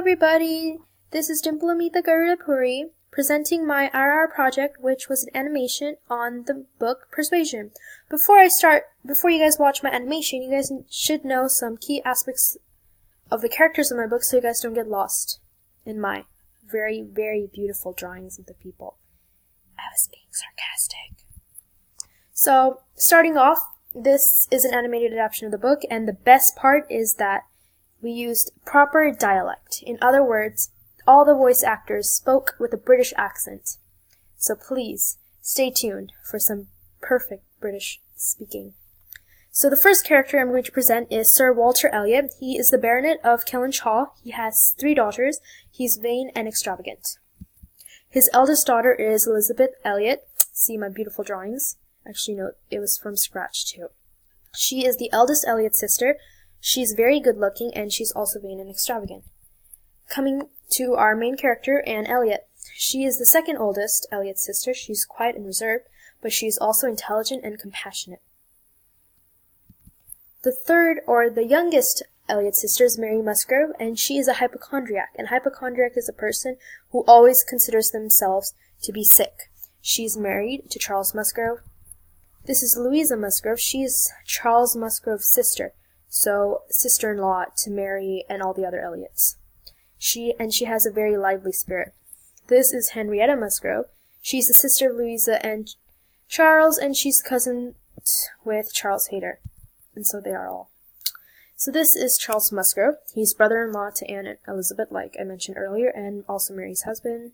everybody! This is Dimplemita Garudapuri presenting my RR project, which was an animation on the book Persuasion. Before you guys watch my animation, you guys should know some key aspects of the characters in my book so you guys don't get lost in my very, very beautiful drawings of the people. I was being sarcastic. So, starting off, this is an animated adaptation of the book, and the best part is that we used proper dialect. In other words, all the voice actors spoke with a British accent. So please, stay tuned for some perfect British speaking. So the first character I'm going to present is Sir Walter Elliot. He is the Baronet of Kellynch Hall. He has 3 daughters. He's vain and extravagant. His eldest daughter is Elizabeth Elliot. See my beautiful drawings. Actually, no, it was from scratch too. She is the eldest Elliot's sister. She's very good looking and she's also vain and extravagant. Coming to our main character, Anne Elliot. She is the second oldest Elliot's sister. She's quiet and reserved, but she's also intelligent and compassionate. The third, or the youngest Elliot's sister is Mary Musgrove, and she is a hypochondriac. And hypochondriac is a person who always considers themselves to be sick. She's married to Charles Musgrove. This is Louisa Musgrove. She's Charles Musgrove's sister, so sister-in-law to Mary and all the other Elliots. She has a very lively spirit. This is Henrietta Musgrove. She's the sister of Louisa and Charles, and she's cousin with Charles Hayter. And so they are all. So this is Charles Musgrove. He's brother-in-law to Anne and Elizabeth, like I mentioned earlier, and also Mary's husband.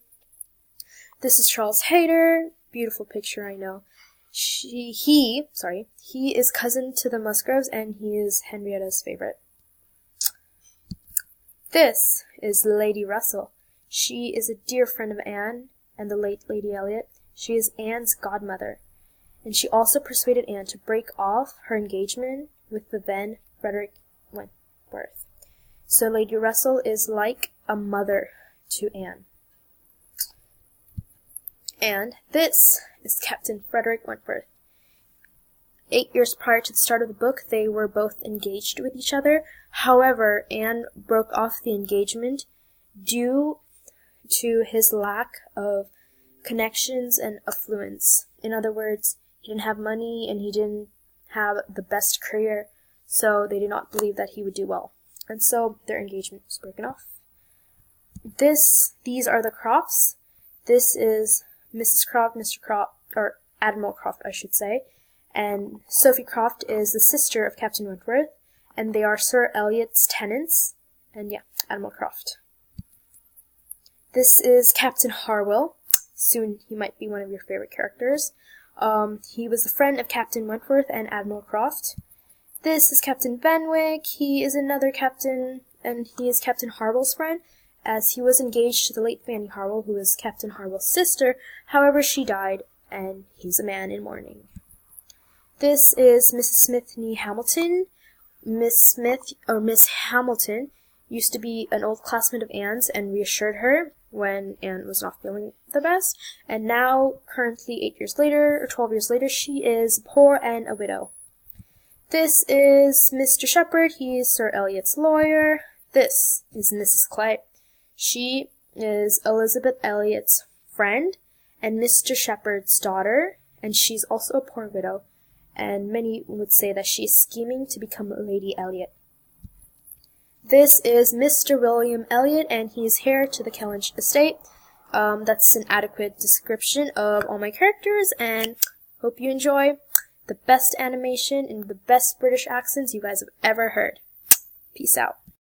This is Charles Hayter. Beautiful picture, I know. He is cousin to the Musgroves, and he is Henrietta's favorite. This is Lady Russell. She is a dear friend of Anne and the late Lady Elliot. She is Anne's godmother, and she also persuaded Anne to break off her engagement with the then Frederick Wentworth. So Lady Russell is like a mother to Anne. And this is Captain Frederick Wentworth. 8 years prior to the start of the book, they were both engaged with each other. However, Anne broke off the engagement due to his lack of connections and affluence. In other words, he didn't have money and he didn't have the best career, so they did not believe that he would do well. And so their engagement was broken off. These are the Crofts. This is Mrs. Croft, Mr. Croft, or Admiral Croft, I should say. And Sophie Croft is the sister of Captain Wentworth, and they are Sir Elliot's tenants, and yeah, Admiral Croft. This is Captain Harwell. Soon he might be one of your favorite characters. He was a friend of Captain Wentworth and Admiral Croft. This is Captain Benwick. He is another captain, and he is Captain Harwell's friend, as he was engaged to the late Fanny Harwell, who was Captain Harwell's sister. However, she died, and he's a man in mourning. This is Mrs. Smith-Nee Hamilton. Miss Hamilton used to be an old classmate of Anne's and reassured her when Anne was not feeling the best. And now, currently 8 years later, or 12 years later, she is poor and a widow. This is Mr. Shepherd. He is Sir Elliot's lawyer. This is Mrs. Clay. She is Elizabeth Elliot's friend and Mr. Shepherd's daughter, and she's also a poor widow. And many would say that she's scheming to become Lady Elliot. This is Mr. William Elliot, and he's heir to the Kellynch estate. That's an adequate description of all my characters, and hope you enjoy the best animation in the best British accents you guys have ever heard. Peace out.